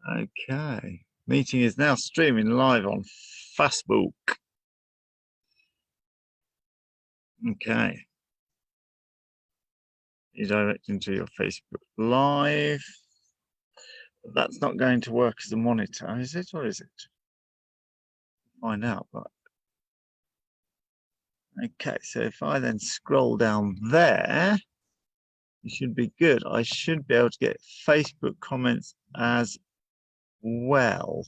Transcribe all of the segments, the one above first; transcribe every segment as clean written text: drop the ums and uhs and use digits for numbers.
Okay. Meeting is now streaming live on Facebook. Okay. You direct into your Facebook Live. That's not going to work as a monitor, is it? Or is it? Find out. But okay, so if I then scroll down there, it should be good. I should be able to get Facebook comments as well,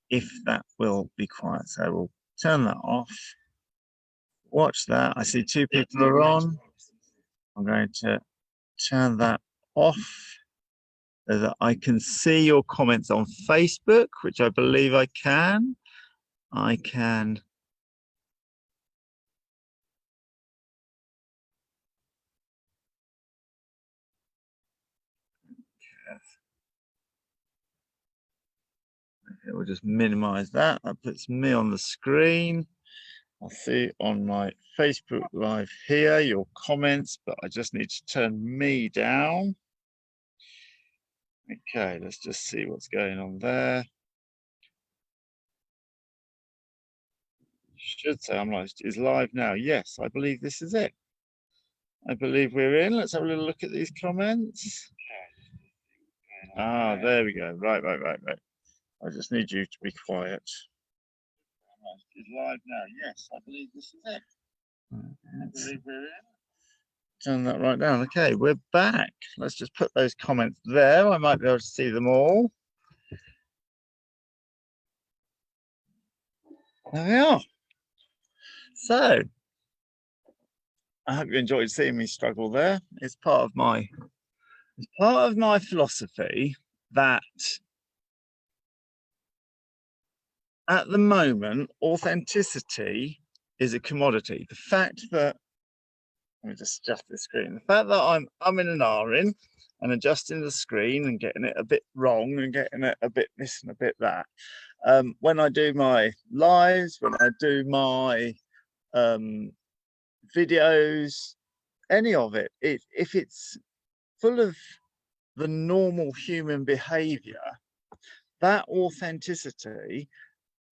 if that will be quiet. So we'll turn that off. Watch that. I see 2 people are on. I'm going to turn that off so that I can see your comments on Facebook, which I believe I can. I can. Okay, we'll just minimize that. That puts me on the screen. I'll see on my Facebook Live here your comments, but I just need to turn me down. Okay, let's just see what's going on there. Should say I'm live. Is live now. Yes, I believe this is it. I believe we're in. Let's have a little look at these comments. Ah, there we go. Right. I just need you to be quiet. It's live now. Yes, I believe this is it. I believe we're in. Turn that right down. Okay, we're back. Let's just put those comments there. I might be able to see them all. There we are. So, I hope you enjoyed seeing me struggle there. It's part of my philosophy that at the moment, authenticity is a commodity. The fact that, let me just adjust the screen. The fact that I'm in an R-in and adjusting the screen and getting it a bit wrong and getting it a bit this and a bit that. When I do my lives, when I do my videos, any of it, if it's full of the normal human behavior, that authenticity,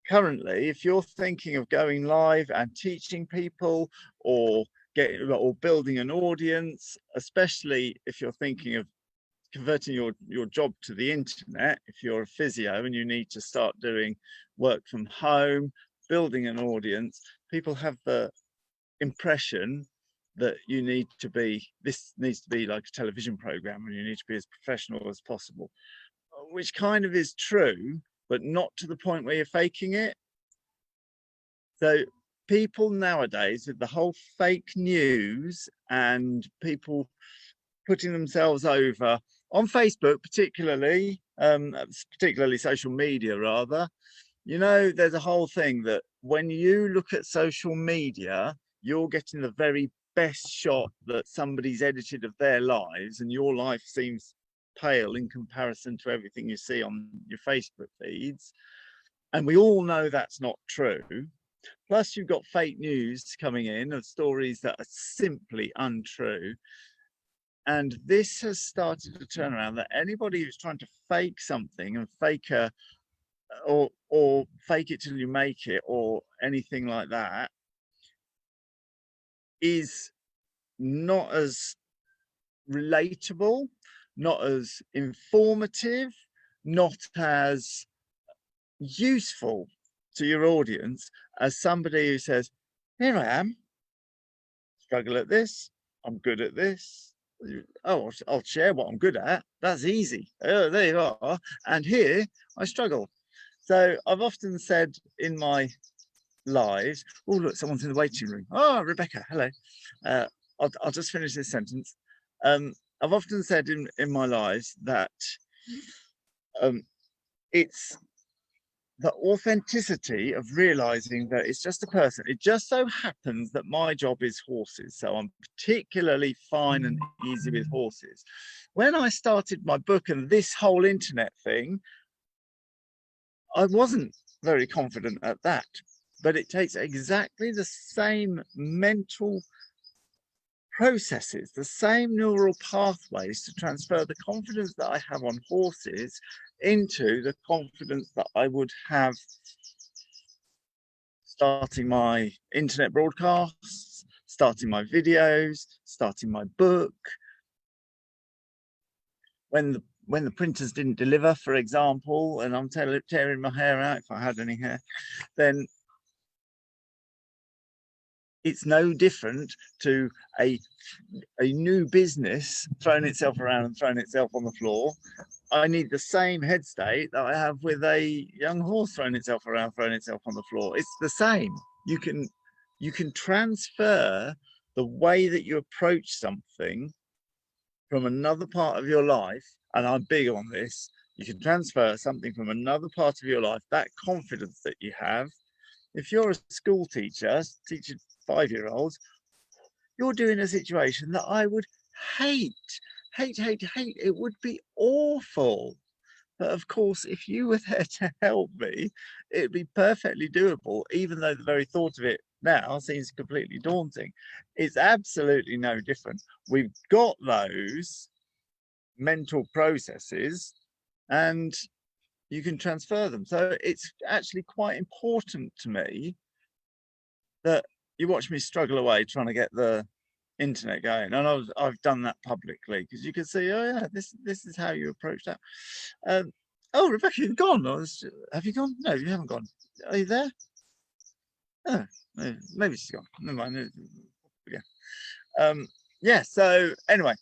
currently, if you're thinking of going live and teaching people or building an audience, especially if you're thinking of converting your job to the internet, if you're a physio and you need to start doing work from home, building an audience, people have the impression that you need to be, this needs to be like a television program and you need to be as professional as possible, which kind of is true, but not to the point where you're faking it. So people nowadays, with the whole fake news and people putting themselves over on Facebook, particularly social media rather, you know, there's a whole thing that when you look at social media, you're getting the very best shot that somebody's edited of their lives, and your life seems pale in comparison to everything you see on your Facebook feeds. And we all know that's not true. Plus, you've got fake news coming in of stories that are simply untrue. And this has started to turn around, that anybody who's trying to fake something and fake or fake it till you make it or anything like that is not as relatable, not as informative, not as useful to your audience as somebody who says, here I am, struggle at this, I'm good at this. Oh, I'll share what I'm good at. That's easy. Oh, there you are. And here I struggle. So I've often said in my lives, oh, look, someone's in the waiting room. Oh, Rebecca, hello. I'll just finish this sentence. I've often said in my lives that it's the authenticity of realizing that it's just a person. It just so happens that my job is horses, so I'm particularly fine and easy with horses. When I started my book and this whole internet thing, I wasn't very confident at that, but it takes exactly the same mental processes, the same neural pathways to transfer the confidence that I have on horses into the confidence that I would have starting my internet broadcasts, starting my videos, starting my book. When the printers didn't deliver, for example, and I'm tearing my hair out if I had any hair, then it's no different to a new business throwing itself around and throwing itself on the floor. I need the same head state that I have with a young horse throwing itself around, throwing itself on the floor. It's the same. You can transfer the way that you approach something from another part of your life, and I'm big on this. You can transfer something from another part of your life, that confidence that you have. If you're a school teacher teaching 5-year-olds, you're doing a situation that I would hate. It would be awful. But of course, if you were there to help me, it'd be perfectly doable, even though the very thought of it now seems completely daunting. It's absolutely no different. We've got those mental processes and you can transfer them. So it's actually quite important to me that you watch me struggle away trying to get the internet going, and I've done that publicly because you can see, oh yeah, this is how you approach that. Oh, Rebecca, you've gone. Have you gone? No, you haven't gone. Are you there? Oh, maybe she's gone. Never mind. Yeah. So anyway,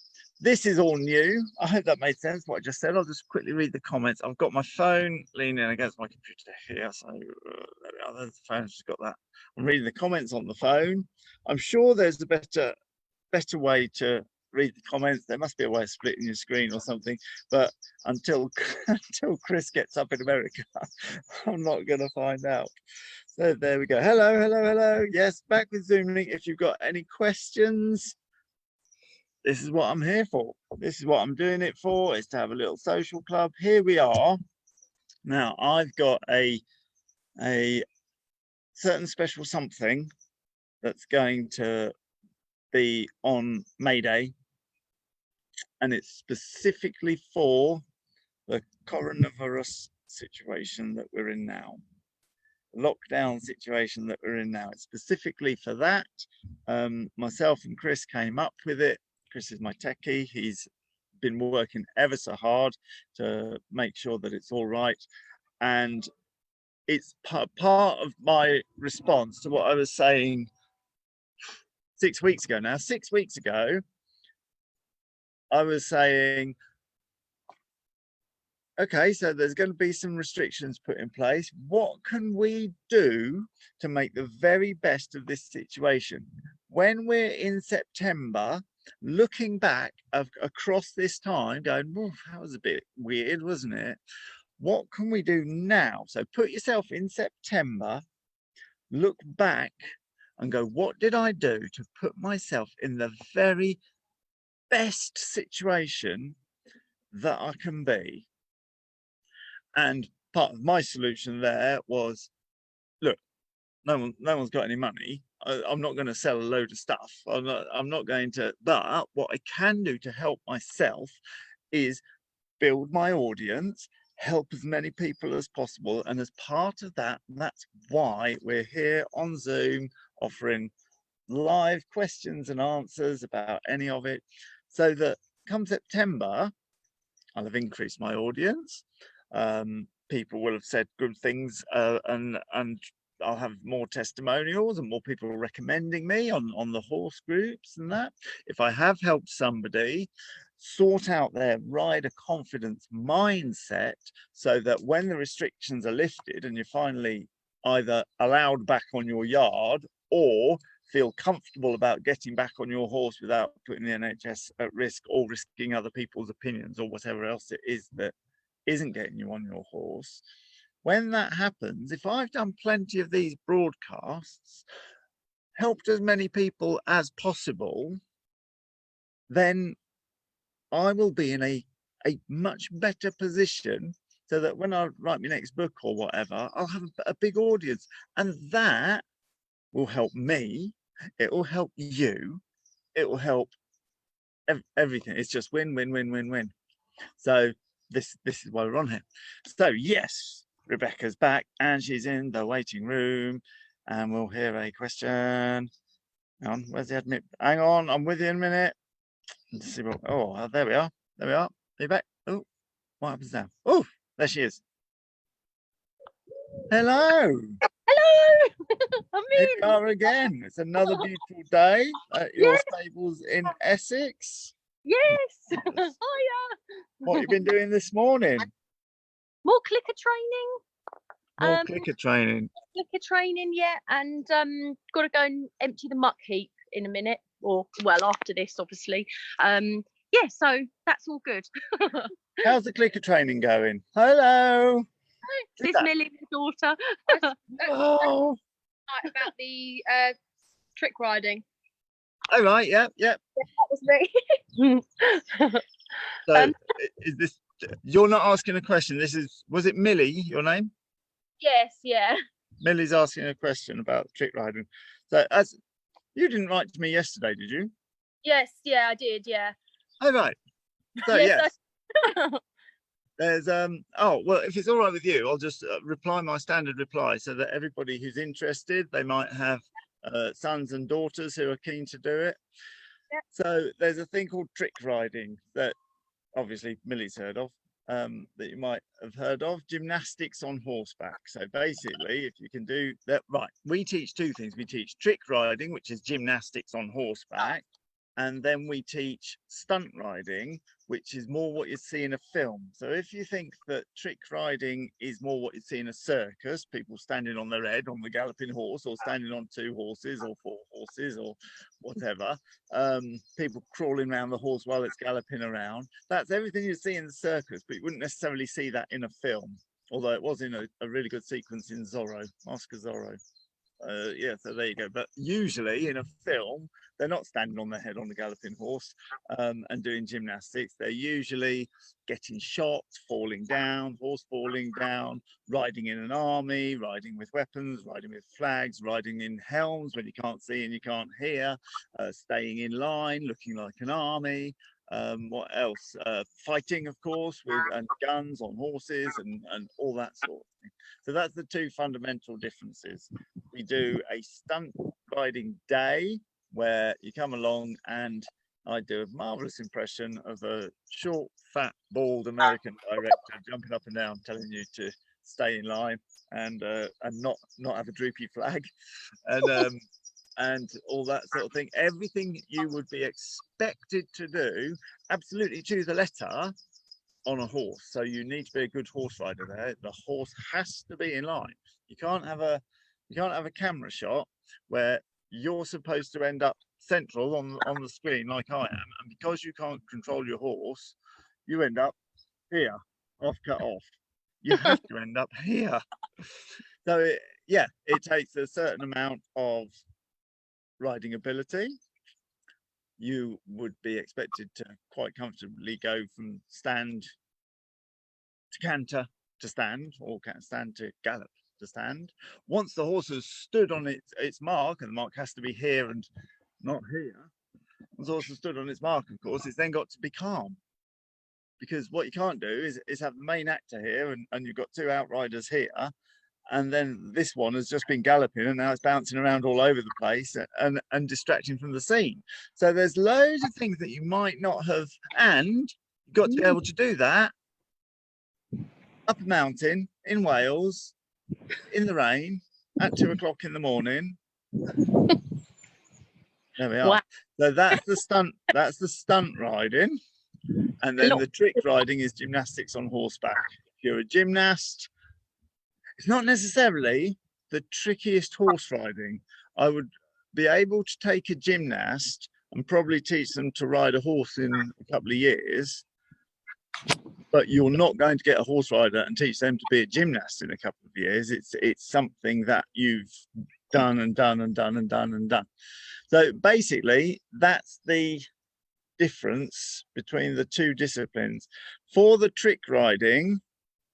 this is all new. I hope that made sense what I just said. I'll just quickly read the comments. I've got my phone leaning against my computer here, so there we are. There's the phone. Just got that. I'm reading the comments on the phone. I'm sure there's a better way to read the comments. There must be a way of splitting your screen or something, but until Chris gets up in America, I'm not going to find out. So there we go. Hello. Yes, back with Zoom link. If you've got any questions, this is what I'm here for. This is what I'm doing it for, is to have a little social club. Here we are. Now I've got a certain special something that's going to be on May Day, and it's specifically for the coronavirus situation that we're in now, lockdown situation that we're in now. It's specifically for that. Myself and Chris came up with it. Chris is my techie. He's been working ever so hard to make sure that it's all right, and it's part of my response to what I was saying 6 weeks ago now. 6 weeks ago, I was saying, okay, so there's going to be some restrictions put in place. What can we do to make the very best of this situation? When we're in September, looking back across this time, going, oh, that was a bit weird, wasn't it? What can we do now? So put yourself in September, look back and go, what did I do to put myself in the very best situation that I can be? And part of my solution there was, look, no one's got any money. I'm not going to sell a load of stuff. I'm not going to, but what I can do to help myself is build my audience, help as many people as possible. And as part of that, that's why we're here on Zoom offering live questions and answers about any of it, so that come September, I'll have increased my audience. People will have said good things, and I'll have more testimonials and more people recommending me on the horse groups and that. If I have helped somebody sort out their rider confidence mindset, so that when the restrictions are lifted and you're finally either allowed back on your yard or feel comfortable about getting back on your horse without putting the NHS at risk or risking other people's opinions or whatever else it is that isn't getting you on your horse. When that happens, if I've done plenty of these broadcasts, helped as many people as possible, then I will be in a much better position, so that when I write my next book or whatever, I'll have a big audience, and that will help me. It will help you, it will help everything. It's just win, win, win, win, win. So this is why we're on here. So yes, Rebecca's back and she's in the waiting room, and we'll hear a question. Hang on, where's the admit? Hang on, I'm with you in a minute. Let's see what. Oh, there we are. There we are. Are you back? Oh, what happens now? Oh, there she is. Hello. Hello. I'm Here in. we are again. It's another beautiful day at your stables in Essex. Yes. Hiya. What have you been doing this morning? More clicker training. More clicker training. Clicker training, yeah, and got to go and empty the muck heap in a minute, or well, after this, obviously. Yeah, so that's all good. How's the clicker training going? Hello. This Millie, my daughter. Oh. About the trick riding. All right. Yep. That was me. So is this? You're not asking a question. This is. Was it Millie? Your name? Yes, yeah. Millie's asking a question about trick riding. So as you didn't write to me yesterday, did you? Yes, yeah, I did, yeah. Oh right. So yes. There's oh well, if it's all right with you, I'll just reply my standard reply so that everybody who's interested, they might have sons and daughters who are keen to do it. Yep. So there's a thing called trick riding that obviously Millie's heard of, that you might have heard of, gymnastics on horseback. So basically, if you can do that, right, we teach two things. We teach trick riding, which is gymnastics on horseback, and then we teach stunt riding, which is more what you see in a film. So if you think that trick riding is more what you see in a circus, people standing on their head on the galloping horse, or standing on 2 horses or 4 horses or whatever, people crawling around the horse while it's galloping around, that's everything you see in the circus, but you wouldn't necessarily see that in a film, although it was in a really good sequence in Zorro, Mask of Zorro. Yeah, so there you go. But usually in a film, they're not standing on their head on the galloping horse and doing gymnastics. They're usually getting shot, falling down, horse falling down, riding in an army, riding with weapons, riding with flags, riding in helms when you can't see and you can't hear, staying in line, looking like an army. What else? Fighting, of course, with and guns on horses and all that sort of thing. So that's the 2 fundamental differences. We do a stunt riding day where you come along and I do a marvelous impression of a short, fat, bald American director jumping up and down, telling you to stay in line and not have a droopy flag, and all that sort of thing. Everything you would be expected to do, absolutely to the letter, on a horse. So you need to be a good horse rider there. The horse has to be in line. You can't have a camera shot where you're supposed to end up central on the screen like I am, and because you can't control your horse, you end up here, cut off. You have to end up here. So it takes a certain amount of riding ability. You would be expected to quite comfortably go from stand to canter to stand, or stand to gallop to stand. Once the horse has stood on its mark, and the mark has to be here and not here, once the horse has stood on its mark, of course, it's then got to be calm. Because what you can't do is have the main actor here and you've got 2 outriders here, and then this one has just been galloping and now it's bouncing around all over the place and distracting from the scene. So there's loads of things that you might not have, and you've got to be able to do that up a mountain in Wales in the rain at 2 o'clock in the morning. There we are. Wow. So that's the stunt riding, and then the trick riding is gymnastics on horseback. If you're a gymnast, it's not necessarily the trickiest horse riding. I would be able to take a gymnast and probably teach them to ride a horse in a couple of years, but you're not going to get a horse rider and teach them to be a gymnast in a couple of years. It's something that you've done and done and done and done and done. So basically, that's the difference between the 2 disciplines. For the trick riding,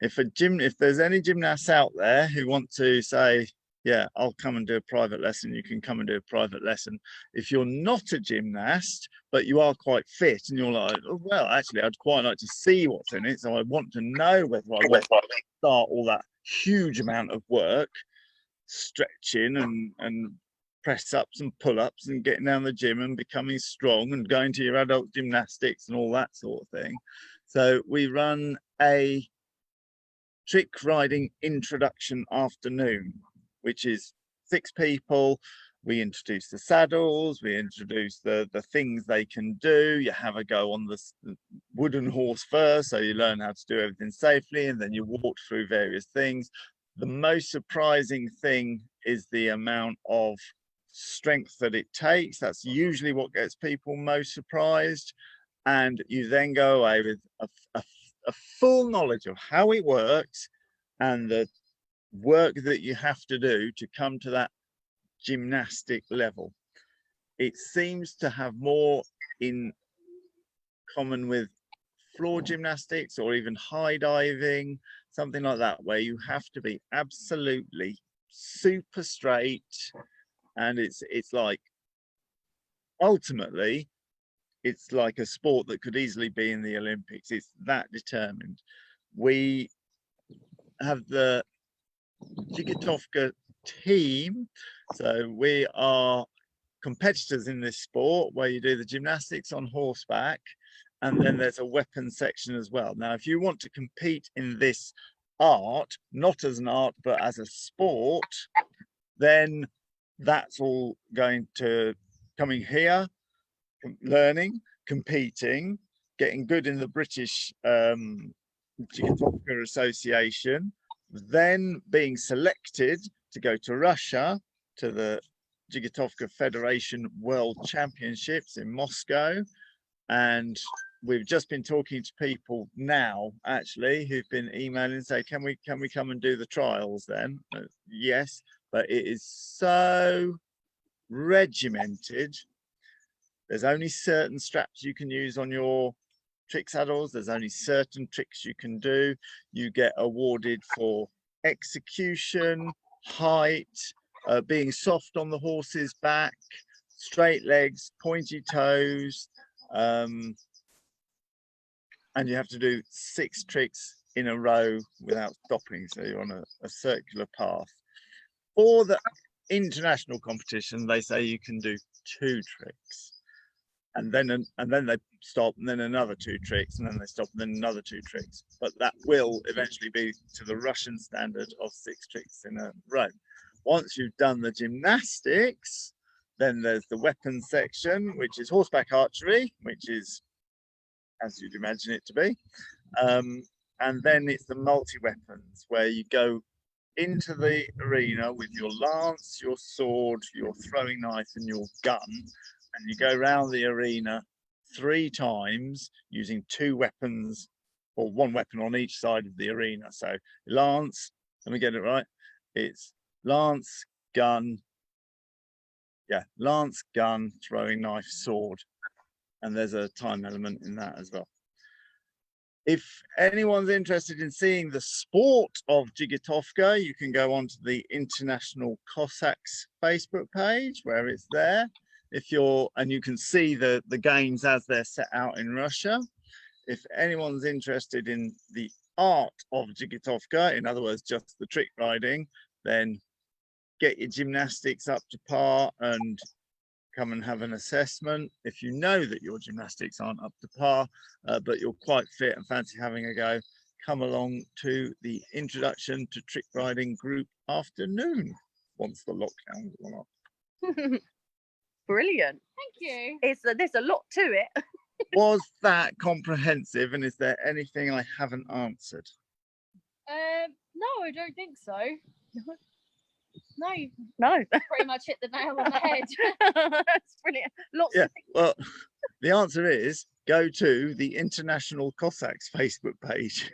if there's any gymnasts out there who want to say, yeah, I'll come and do a private lesson. You can come and do a private lesson. If you're not a gymnast, but you are quite fit and you're like, oh, well, actually, I'd quite like to see what's in it. So I want to know whether I want to start all that huge amount of work, stretching and press ups and pull ups and getting down the gym and becoming strong and going to your adult gymnastics and all that sort of thing. So we run a trick riding introduction afternoon, which is 6 people. We introduce the saddles, we introduce the things they can do. You have a go on the wooden horse first, so you learn how to do everything safely, and then you walk through various things. The most surprising thing is the amount of strength that it takes. That's usually what gets people most surprised. And you then go away with a full knowledge of how it works and the work that you have to do to come to that gymnastic level. It seems to have more in common with floor gymnastics or even high diving, something like that, where you have to be absolutely super straight. And it's like, ultimately, it's like a sport that could easily be in the Olympics. It's that determined. We have the dzhigitovka team. So we are competitors in this sport where you do the gymnastics on horseback, and then there's a weapon section as well. Now, if you want to compete in this art, not as an art, but as a sport, then that's all going to coming here, learning, competing, getting good in the British Dzhigitovka Association, then being selected to go to Russia to the Dzhigitovka Federation World Championships in Moscow. And we've just been talking to people now, actually, who've been emailing, say, can we come and do the trials then? Yes, but it is so regimented. There's only certain straps you can use on your trick saddles. There's only certain tricks you can do. You get awarded for execution, height, being soft on the horse's back, straight legs, pointy toes, and you have to do 6 tricks in a row without stopping. So you're on a circular path. For the international competition, they say you can do 2 tricks. And then they stop, and then another 2 tricks, and then they stop, and then another 2 tricks. But that will eventually be to the Russian standard of 6 tricks in a row. Once you've done the gymnastics, then there's the weapons section, which is horseback archery, which is as you'd imagine it to be. And then it's the multi-weapons, where you go into the arena with your lance, your sword, your throwing knife, and your gun, and you go around the arena 3 times using 2 weapons, or 1 weapon on each side of the arena. So lance, let me get it right, it's lance, gun, lance, gun, throwing knife, sword, and there's a time element in that as well. If anyone's interested in seeing the sport of dzhigitovka, you can go onto the International Cossacks Facebook page, where it's there. And you can see the games as they're set out in Russia. If anyone's interested in the art of dzhigitovka, in other words, just the trick riding, then get your gymnastics up to par and come and have an assessment. If you know that your gymnastics aren't up to par, but you're quite fit and fancy having a go, come along to the Introduction to Trick Riding group afternoon once the lockdown's gone off. Brilliant. Thank you. There's a lot to it. Was that comprehensive, and is there anything I haven't answered? No, I don't think so. No, you No. pretty much hit the nail on the head. That's brilliant. Lots Yeah, of things. well, the answer is go to the International Cossacks Facebook page.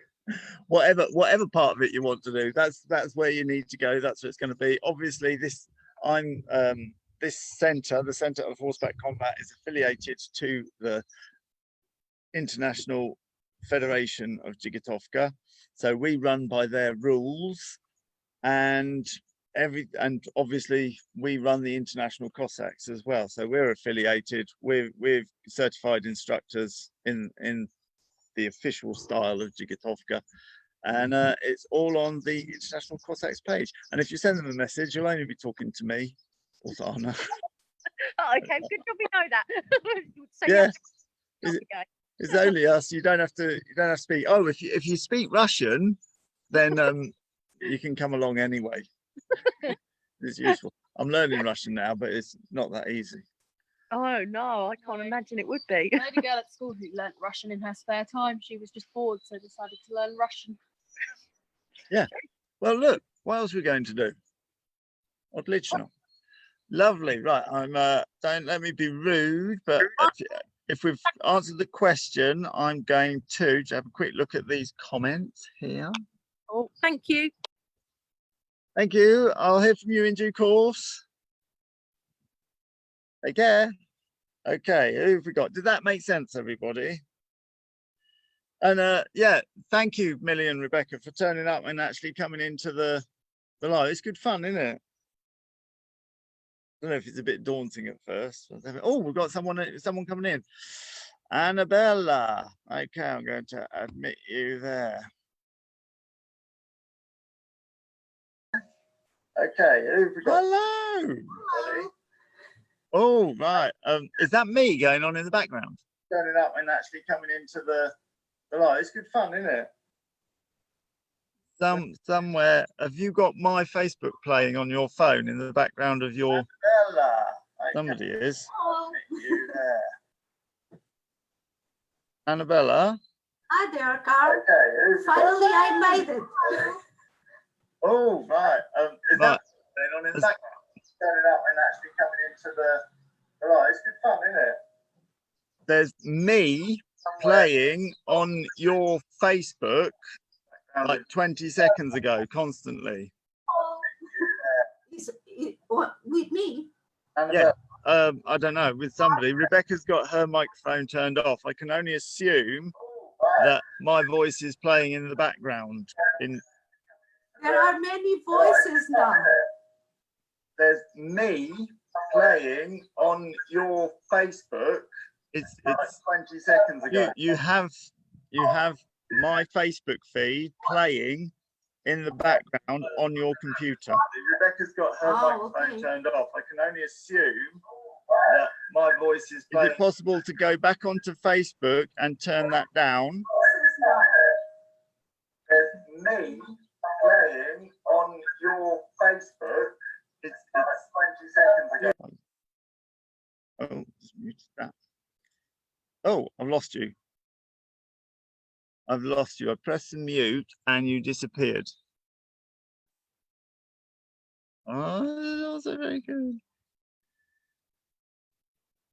whatever part of it you want to do, that's where you need to go. That's what it's going to be. Obviously, this centre, the Centre of Horseback Combat, is affiliated to the International Federation of Dzhigitovka, so we run by their rules, and and obviously we run the International Cossacks as well, so we're affiliated with certified instructors in the official style of dzhigitovka, and it's all on the International Cossacks page. And if you send them a message, you'll only be talking to me or Zana. Oh, okay, good job we know that. So Yeah, okay. it's only us. You don't have to speak. Oh, if you speak Russian, then you can come along anyway. It's useful. I'm learning Russian now, but it's not that easy. Oh no, I can't imagine it would be. I had a girl at school who learnt Russian in her spare time. She was just bored, so decided to learn Russian. Yeah. Well, look, what else are we going to do? Odlično. Lovely. Right. I'm don't let me be rude, but if we've answered the question, I'm going to have a quick look at these comments here. Oh, thank you. Thank you. I'll hear from you in due course. Take care. Okay, who have we got? Did that make sense, everybody? And yeah, thank you, Millie and Rebecca, for turning up and actually coming into the live. It's good fun, isn't it? I don't know if it's a bit daunting at first. Oh, we've got someone coming in. Annabella. Okay, I'm going to admit you there. Okay, who have we got? Hello. Oh, right. Is that me going on in the background? Turning up and actually coming into the live. It's good fun, isn't it? Somewhere, have you got my Facebook playing on your phone in the background of your... Somebody is. Annabella? Hi there, Carl. Okay, finally I made it. Oh, right. Is that on in the background? Turning up and actually coming into the live. It's good fun, isn't it? There's me playing on your Facebook like 20 seconds ago, constantly. With me? Yeah, I don't know, with somebody. Rebecca's got her microphone turned off. I can only assume that my voice is playing in the background. There are many voices now. There's me playing on your Facebook. It's like 20 seconds ago. You have my Facebook feed playing in the background on your computer. Rebecca's got her microphone turned off. I can only assume that my voice is playing. Is it possible to go back onto Facebook and turn that down? There's me playing on your Facebook. It's 20 seconds ago. Oh, just muted that. Oh, I've lost you. I've lost you. I pressed the mute and you disappeared. Oh, that's also very good.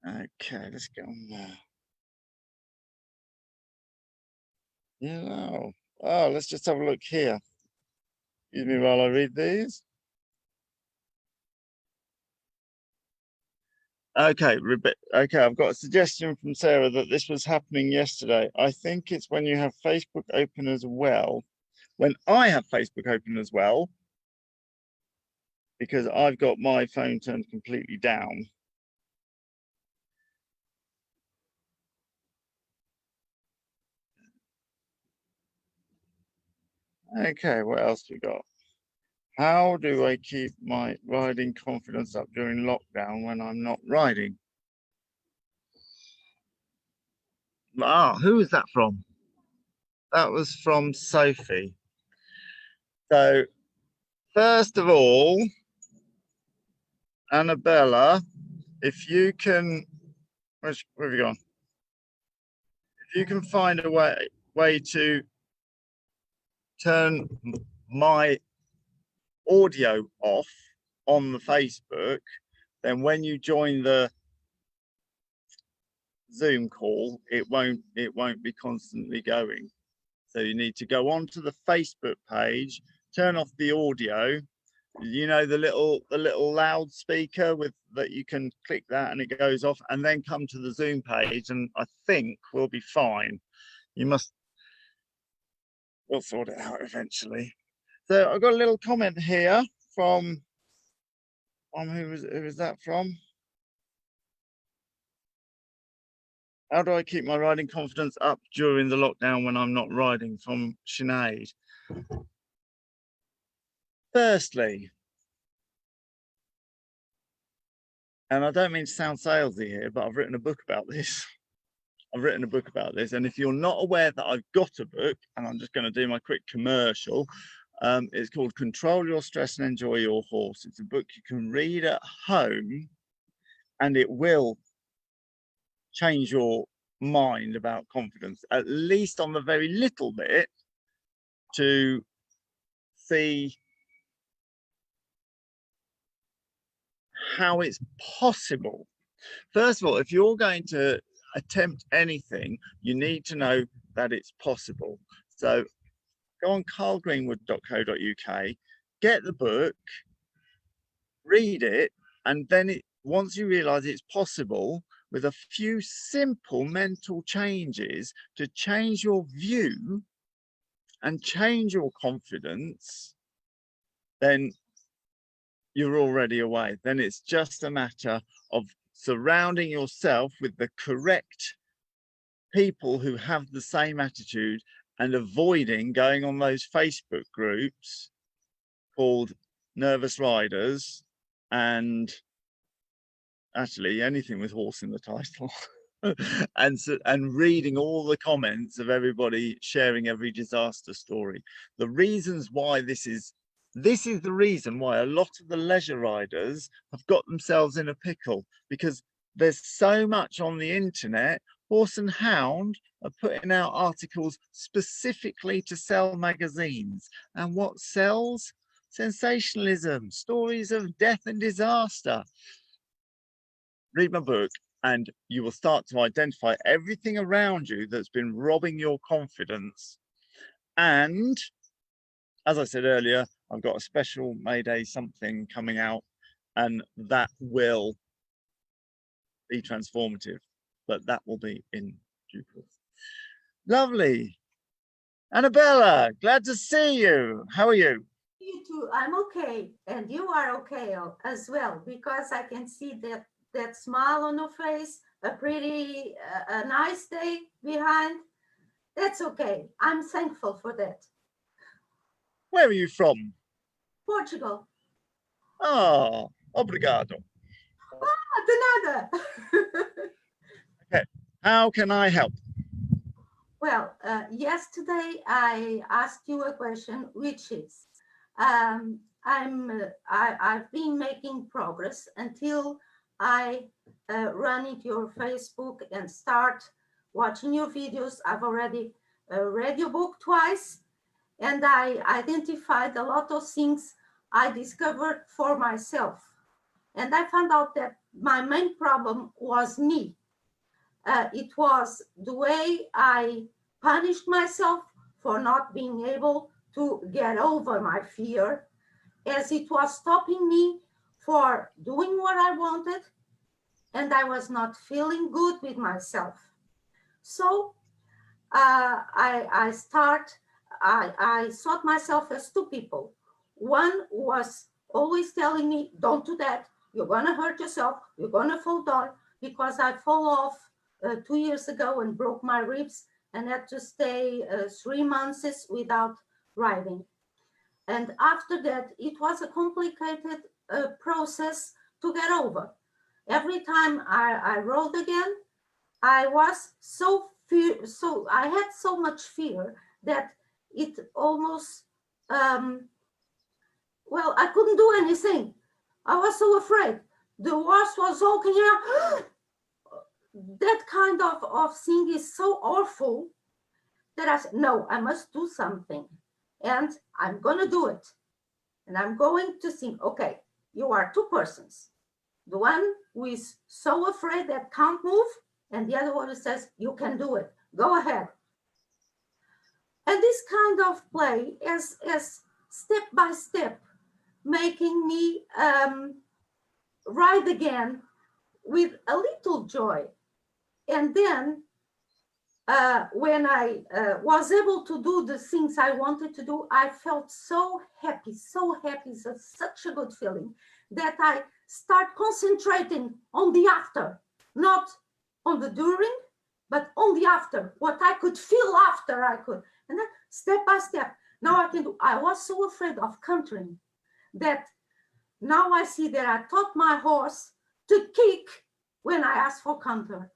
Okay, let's go on there. Yeah. Oh, let's just have a look here. Excuse me while I read these. Okay, okay, I've got a suggestion from Sarah that this was happening yesterday. I think it's when you have Facebook open as well. When I have Facebook open as well, because I've got my phone turned completely down. Okay, what else we got? How do I keep my riding confidence up during lockdown when I'm not riding? Ah, who is that from? That was from Sophie. So, first of all, Annabella, if you can, where have you gone? If you can find a way to turn my audio off on the Facebook, then when you join the Zoom call, it won't be constantly going. So you need to go onto the Facebook page, turn off the audio. You know, the little loudspeaker with that you can click that and it goes off, and then come to the Zoom page, and I think we'll be fine. We'll sort it out eventually. So I've got a little comment here from Who was that from? How do I keep my riding confidence up during the lockdown when I'm not riding? From Sinead. Firstly, and I don't mean to sound salesy here, but I've written a book about this. I've written a book about this. And if you're not aware that I've got a book, and I'm just going to do my quick commercial, it's called Control Your Stress and Enjoy Your Horse. It's a book you can read at home, and it will change your mind about confidence, at least on the very little bit, to see how it's possible. First of all, if you're going to attempt anything, you need to know that it's possible. So go on carlgreenwood.co.uk, get the book, read it, and then once you realize it's possible, with a few simple mental changes to change your view and change your confidence, then you're already away. Then it's just a matter of surrounding yourself with the correct people who have the same attitude and avoiding going on those Facebook groups called Nervous Riders and actually anything with horse in the title. and reading all the comments of everybody sharing every disaster story. The reasons why this is the reason why a lot of the leisure riders have got themselves in a pickle, because there's so much on the internet. Horse and Hound are putting out articles specifically to sell magazines, and what sells? Sensationalism, stories of death and disaster. Read my book and you will start to identify everything around you that's been robbing your confidence. And as I said earlier, I've got a special Mayday something coming out, and that will be transformative, but that will be in due course. Lovely. Annabella, glad to see you. How are you? You too. I'm okay. And you are okay as well, because I can see that smile on your face, a pretty, a nice day behind. That's okay. I'm thankful for that. Where are you from? Portugal. Ah, obrigado. Ah, de nada. Okay, how can I help? Well, yesterday I asked you a question, which is, I've been making progress until I run into your Facebook and start watching your videos. I've already read your book twice, and I identified a lot of things I discovered for myself. And I found out that my main problem was me. It was the way I punished myself for not being able to get over my fear, as it was stopping me for doing what I wanted, and I was not feeling good with myself. So I thought myself as two people. One was always telling me, don't do that, you're gonna hurt yourself, you're gonna fall down, because I fell off 2 years ago and broke my ribs and had to stay 3 months without riding. And after that, it was a complicated process to get over. Every time I rode again, I was I had so much fear that it almost, well, I couldn't do anything. I was so afraid. The horse was walking around. That kind of thing is so awful that I said, no, I must do something. And I'm going to do it. And I'm going to think, okay, you are two persons. The one who is so afraid that can't move, and the other one who says, you can do it. Go ahead. And this kind of play is step by step making me ride again with a little joy. And then when I was able to do the things I wanted to do, I felt so happy, so happy. It's such a good feeling that I start concentrating on the after, not on the during, but on the after, what I could feel after I could. And then step by step, now I can do. I was so afraid of cantering that now I see that I taught my horse to kick when I asked for canter.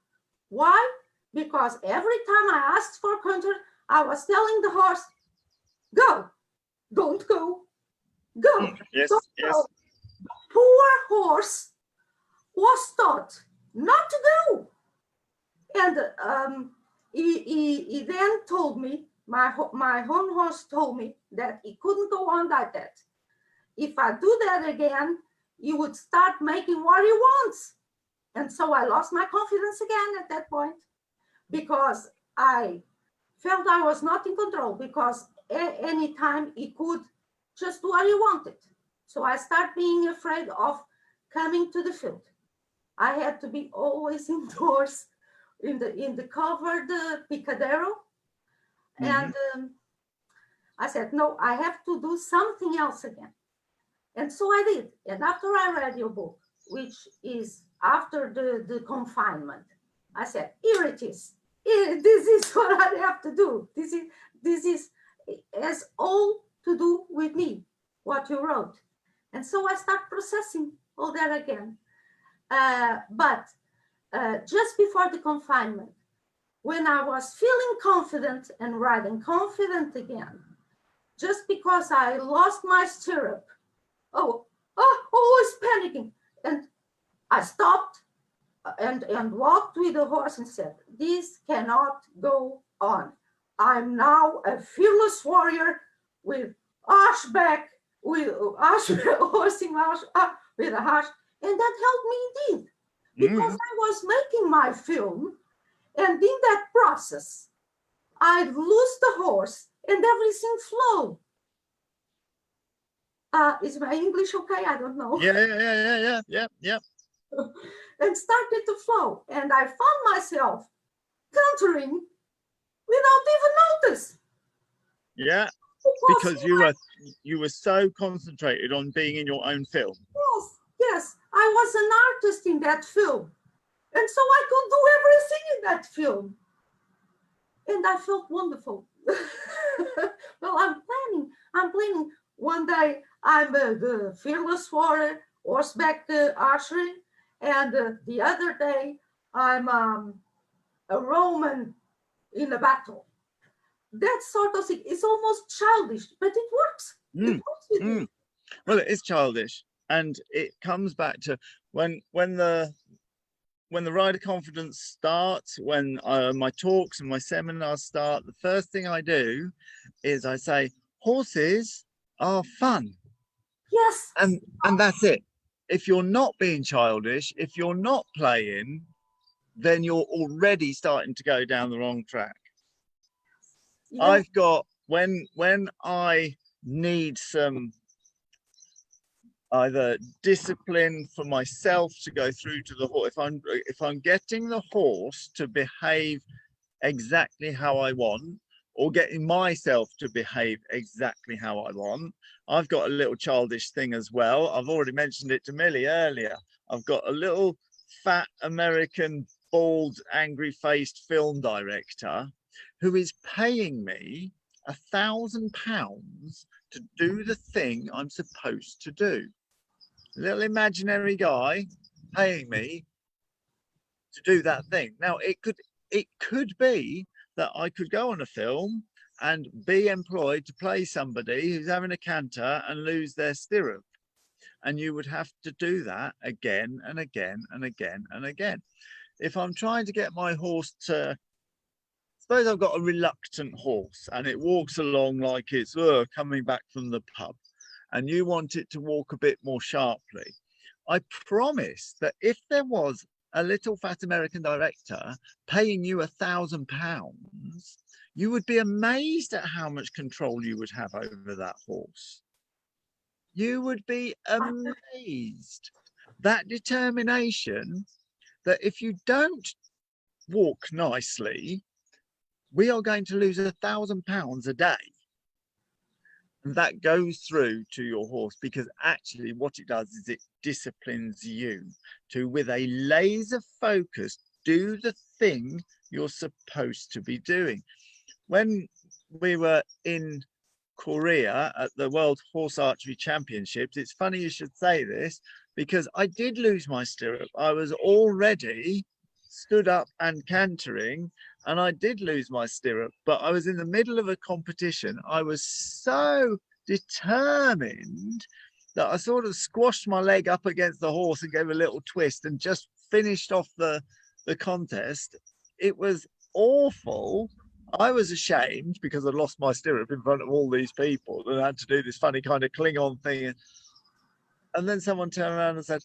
Why? Because every time I asked for canter, I was telling the horse, go, don't go, go. Yes, don't yes. go. Poor horse was taught not to go. And he then told me, my own horse told me that he couldn't go on like that. If I do that again, he would start making what he wants. And so I lost my confidence again at that point, because I felt I was not in control, because anytime he could just do what he wanted. So I started being afraid of coming to the field. I had to be always indoors in the covered picadero. And I said, no, I have to do something else again. And so I did. And after I read your book, which is after the confinement, I said, here it is. This is what I have to do. This has all to do with me, what you wrote. And so I start processing all that again. But just before the confinement, when I was feeling confident and riding confident again, just because I lost my stirrup, always panicking. And I stopped and walked with the horse and said, this cannot go on. I'm now a fearless warrior with ashback, with horsing with a harsh, and that helped me indeed, because I was making my film, and in that process, I lost the horse and everything flowed. Is my English okay? I don't know. Yeah. And started to flow, and I found myself cantering without even notice. Yeah, because you were so concentrated on being in your own film. Yes, I was an artist in that film, and so I could do everything in that film, and I felt wonderful. Well, I'm planning. One day I'm the fearless warrior, horseback archery, and the other day I'm a Roman in a battle. That sort of thing is almost childish, but it works. It works with me. Well, it is childish, and it comes back to when the rider confidence starts, when my talks and my seminars start. The first thing I do is I say, horses are fun. Yes. And that's it. If you're not being childish, if you're not playing, then you're already starting to go down the wrong track. Yeah. I've got, when I need some either discipline for myself to go through to the horse, if I'm getting the horse to behave exactly how I want, or getting myself to behave exactly how I want, I've got a little childish thing as well. I've already mentioned it to Millie earlier. I've got a little fat American, bald, angry-faced film director who is paying me £1,000 to do the thing I'm supposed to do. A little imaginary guy paying me to do that thing. Now, it could be that I could go on a film and be employed to play somebody who's having a canter and lose their stirrup. And you would have to do that again and again and again and again. If I'm trying to get my horse to, suppose I've got a reluctant horse and it walks along like it's coming back from the pub, and you want it to walk a bit more sharply. I promise that if there was a little fat American director paying you £1,000, you would be amazed at how much control you would have over that horse. You would be amazed. That determination that if you don't walk nicely, we are going to lose £1,000 a day. that goes through to your horse, because actually what it does is it disciplines you to, with a laser focus, do the thing you're supposed to be doing. When we were in Korea at the World Horse Archery Championships, it's funny you should say this, because I did lose my stirrup. I was already stood up and cantering, and I did lose my stirrup, but I was in the middle of a competition. I was so determined that I sort of squashed my leg up against the horse and gave a little twist and just finished off the contest. It was awful. I was ashamed because I'd lost my stirrup in front of all these people and had to do this funny kind of cling-on thing. And then someone turned around and said,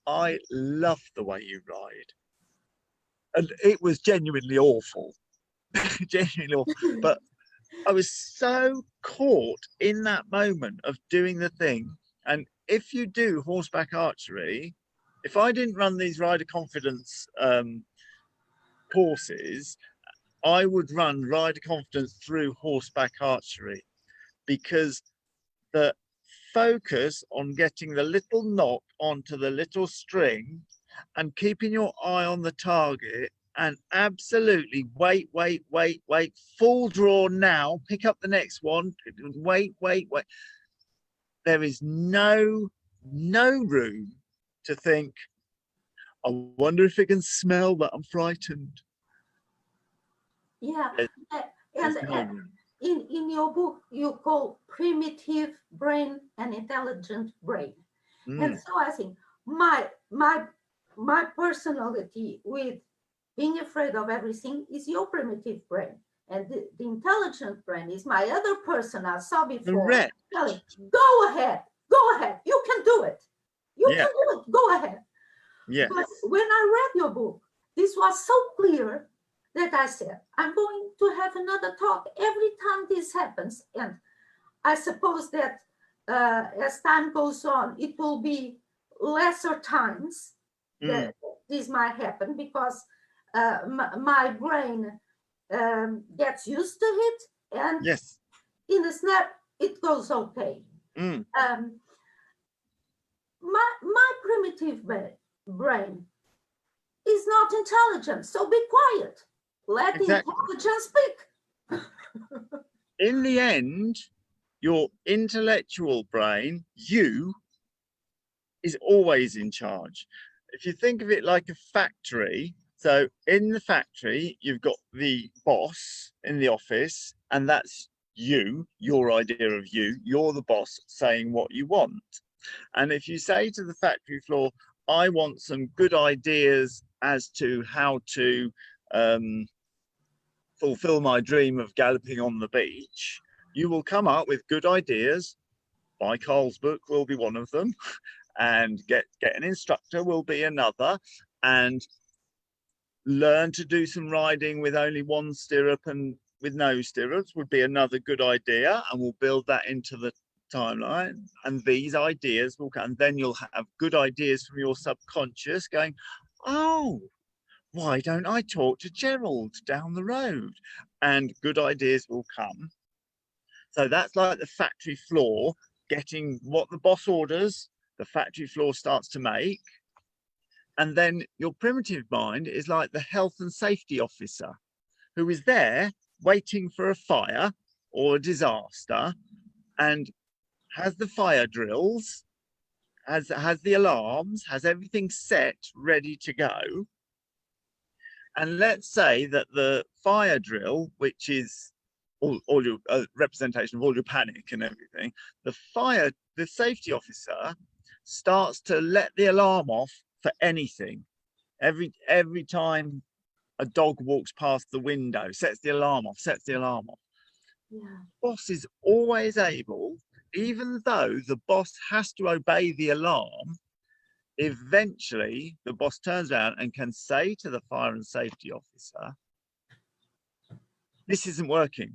I love the way you ride. And it was genuinely awful, genuinely awful. But I was so caught in that moment of doing the thing. And if you do horseback archery, if I didn't run these rider confidence courses, I would run rider confidence through horseback archery, because the focus on getting the little knock onto the little string and keeping your eye on the target and absolutely wait, full draw now, pick up the next one, wait. There is no room to think, I wonder if it can smell that I'm frightened. Yeah, There's and no room. in your book you call primitive brain and intelligent brain. And so I think my personality with being afraid of everything is your primitive brain, and the intelligent brain is my other person I saw before. Correct. Telling, go ahead, you can do it, can do it, go ahead. Yes. But when I read your book, this was so clear that I said, I'm going to have another talk every time this happens. And I suppose that as time goes on, it will be lesser times that this might happen, because my brain gets used to it, and yes, in a snap, it goes okay. My primitive brain is not intelligent, so be quiet. Let the intelligence speak. In the end, your intellectual brain, you, is always in charge. If you think of it like a factory, so in the factory, you've got the boss in the office, and that's you, your idea of you. You're the boss saying what you want. And if you say to the factory floor, I want some good ideas as to how to fulfill my dream of galloping on the beach, you will come up with good ideas. Buy Carl's book will be one of them, and get an instructor will be another, and learn to do some riding with only one stirrup and with no stirrups would be another good idea, and we'll build that into the timeline. And these ideas will come, and then you'll have good ideas from your subconscious going, oh, why don't I talk to Gerald down the road? And good ideas will come. So that's like the factory floor getting what the boss orders, the factory floor starts to make. And then your primitive mind is like the health and safety officer who is there waiting for a fire or a disaster, and has the fire drills, has the alarms, has everything set, ready to go. And let's say that the fire drill, which is all your representation of all your panic and everything, the safety officer starts to let the alarm off for anything. Every time a dog walks past the window, sets the alarm off. Yeah. Boss is always able, even though the boss has to obey the alarm, eventually the boss turns around and can say to the fire and safety officer, this isn't working.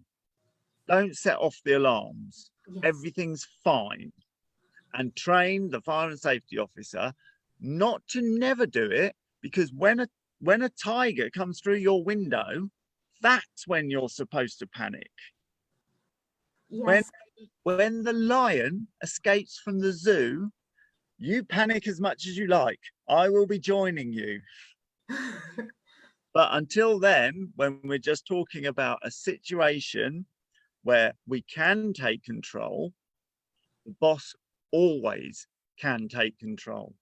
Don't set off the alarms. Yes. Everything's fine. And train the fire and safety officer not to never do it, because when a tiger comes through your window, that's when you're supposed to panic. Yes. When when the lion escapes from the zoo, you panic as much as you like. I will be joining you. But until then, when we're just talking about a situation where we can take control, the boss always can take control.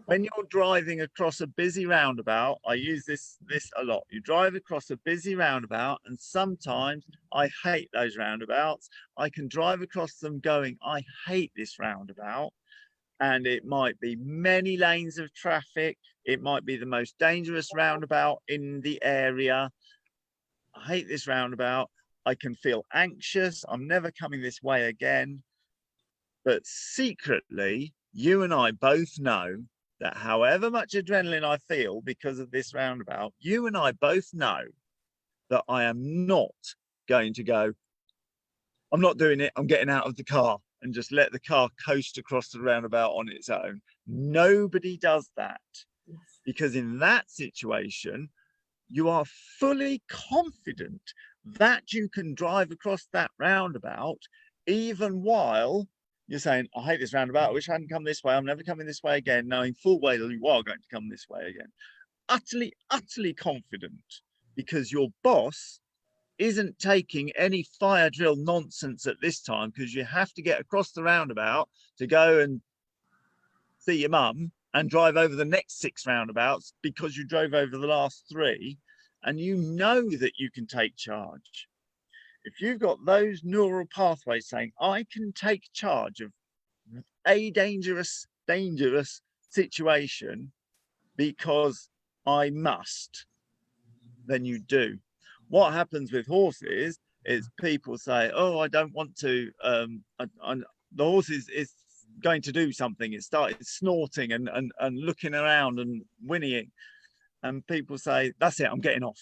When you're driving across a busy roundabout, I use this a lot. You drive across a busy roundabout, and sometimes I hate those roundabouts. I can drive across them going, I hate this roundabout. And it might be many lanes of traffic. It might be the most dangerous roundabout in the area. I hate this roundabout. I can feel anxious. I'm never coming this way again. But secretly, you and I both know that however much adrenaline I feel because of this roundabout, you and I both know that I am not going to go, I'm not doing it, I'm getting out of the car and just let the car coast across the roundabout on its own. Nobody does that. Yes. Because in that situation, you are fully confident that you can drive across that roundabout, even while you're saying, I hate this roundabout, I wish I hadn't come this way, I'm never coming this way again, knowing full well that you are going to come this way again. Utterly, utterly confident, because your boss isn't taking any fire drill nonsense at this time, because you have to get across the roundabout to go and see your mum and drive over the next 6 roundabouts because you drove over the last 3, and you know that you can take charge. If you've got those neural pathways saying, I can take charge of a dangerous situation because I must, then you do. What happens with horses is people say, oh, I don't want to, the horse is going to do something. It started snorting and looking around and whinnying. And people say, that's it, I'm getting off.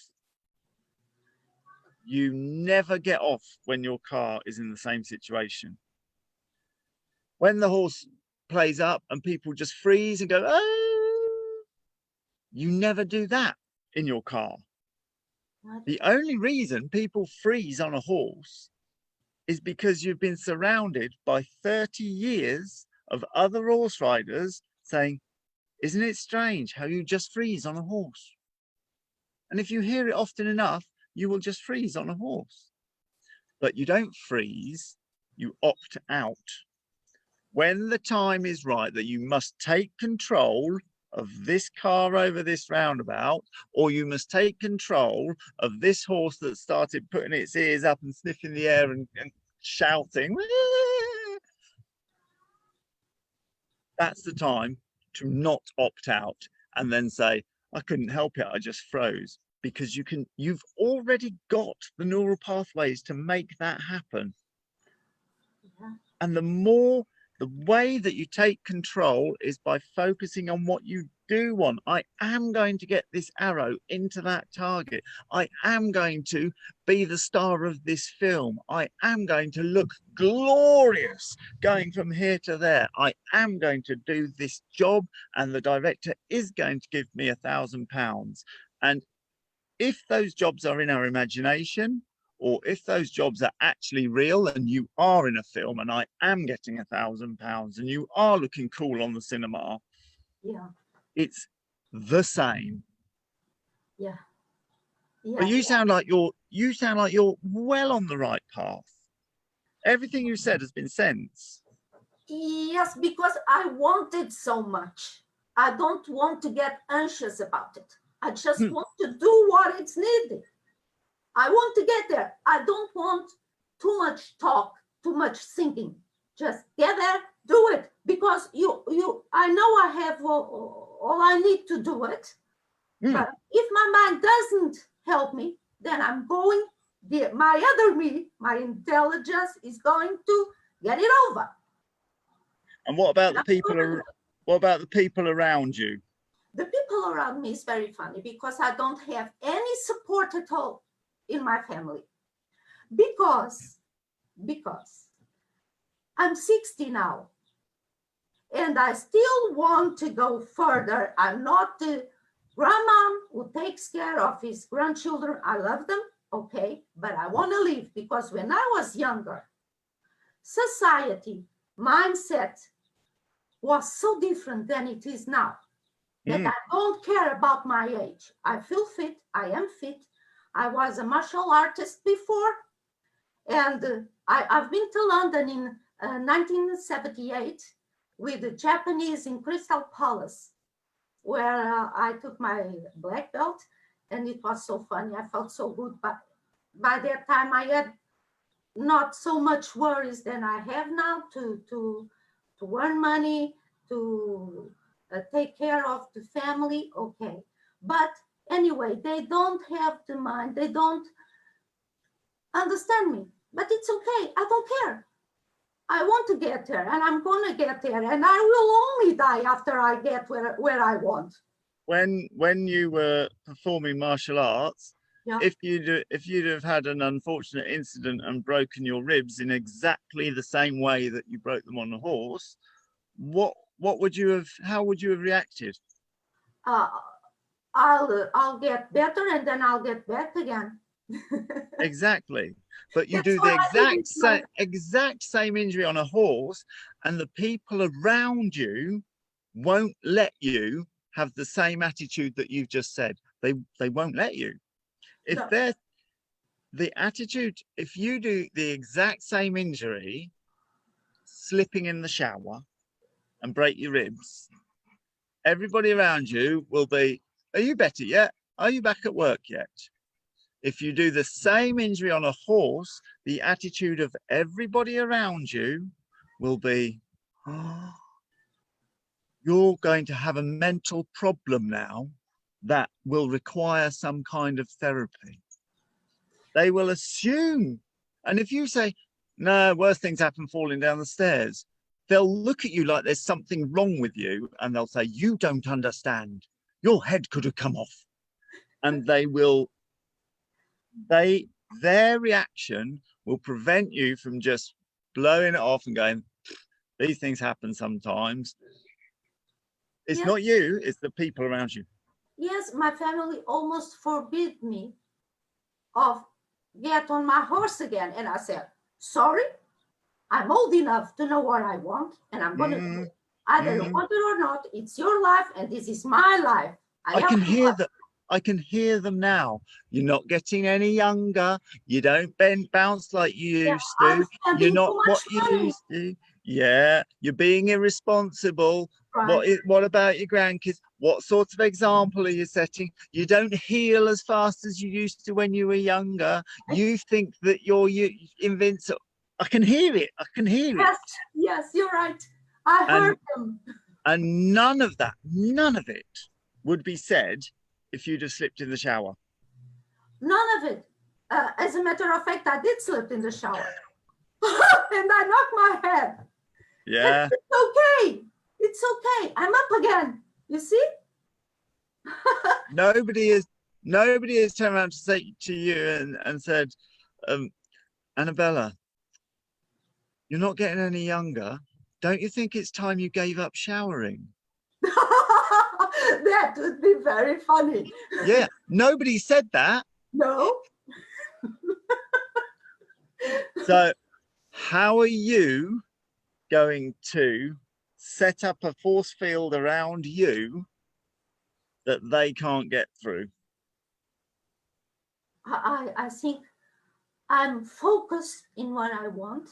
You never get off when your car is in the same situation. When the horse plays up and people just freeze and go, oh, you never do that in your car. The only reason people freeze on a horse is because you've been surrounded by 30 years of other horse riders saying, isn't it strange how you just freeze on a horse? And if you hear it often enough, you will just freeze on a horse. But you don't freeze, you opt out. When the time is right that you must take control of this car over this roundabout, or you must take control of this horse that started putting its ears up and sniffing the air and shouting, that's the time to not opt out and then say, I couldn't help it, I just froze. Because you've already got the neural pathways to make that happen. Yeah. And the way that you take control is by focusing on what you do want. I am going to get this arrow into that target. I am going to be the star of this film. I am going to look glorious going from here to there. I am going to do this job, and the director is going to give me £1,000. And if those jobs are in our imagination, or if those jobs are actually real and you are in a film and I am getting £1,000 and you are looking cool on the cinema, Yeah. it's the same. Yeah. Yeah. But you sound like you're well on the right path. Everything you said has been sense. Yes, because I want it so much. I don't want to get anxious about it. I just want to do what it's needed. I want to get there. I don't want too much talk, too much thinking. Just get there, do it. Because I know I have all I need to do it. But if my mind doesn't help me, then I'm going, my other me, my intelligence is going to get it over. And what about the people around you? The people around me is very funny because I don't have any support at all in my family. Because I'm 60 now and I still want to go further. I'm not the grandma who takes care of his grandchildren. I love them, okay, but I want to live, because when I was younger, society mindset was so different than it is now, that I don't care about my age. I feel fit. I am fit. I was a martial artist before, and I've been to London in 1978 with the Japanese in Crystal Palace, where I took my black belt, and it was so funny. I felt so good, but by that time I had not so much worries than I have now to earn money, to take care of the family. Okay, but anyway, they don't have the mind. They don't understand me, but it's okay. I don't care. I want to get there, and I'm going to get there, and I will only die after I get where I want. When you were performing martial arts, Yeah. if you'd have had an unfortunate incident and broken your ribs in exactly the same way that you broke them on a horse, what would you have? How would you have reacted? I'll get better, and then I'll get back again. Exactly. But you That's do the what I did with my- exact same injury on a horse, and the people around you won't let you have the same attitude that you've just said. They won't let you. If No. they're the attitude, if you do the exact same injury, slipping in the shower and break your ribs, everybody around you will be, are you better yet? Are you back at work yet? If you do the same injury on a horse, the attitude of everybody around you will be, oh, you're going to have a mental problem now that will require some kind of therapy. They will assume. And if you say, no, worse things happen falling down the stairs, they'll look at you like there's something wrong with you, and they'll say, you don't understand. Your head could have come off. And their reaction will prevent you from just blowing it off and going, these things happen sometimes. It's Yes. not you, it's the people around you. Yes, my family almost forbid me of get on my horse again. And I said, sorry, I'm old enough to know what I want, and I'm going to do it. Either you want it or not, it's your life, and this is my life. I can hear that. I can hear them now. You're not getting any younger. You don't bounce like you used to. You're not what you used to. Yeah, you're being irresponsible. Right. What about your grandkids? What sort of example are you setting? You don't heal as fast as you used to when you were younger. You think that you're invincible. I can hear it. I can hear it. Yes, you're right. I heard them. And none of it would be said if you'd have slipped in the shower. None of it. As a matter of fact, I did slip in the shower. And I knocked my head. Yeah. And it's okay. It's okay. I'm up again. You see? Nobody has turned around to say to you and said, Annabella, you're not getting any younger. Don't you think it's time you gave up showering? That would be very funny. Yeah, nobody said that. No. So how are you going to set up a force field around you that they can't get through? I think I'm focused in what I want.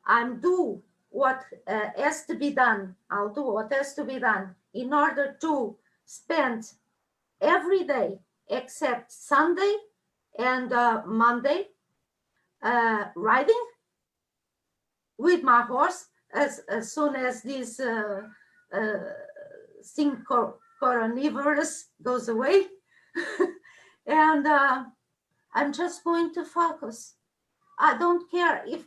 I'm do what has to be done. I'll do what has to be done in order to spend every day except Sunday and Monday riding with my horse as soon as this thing coronavirus goes away. And I'm just going to focus. I don't care if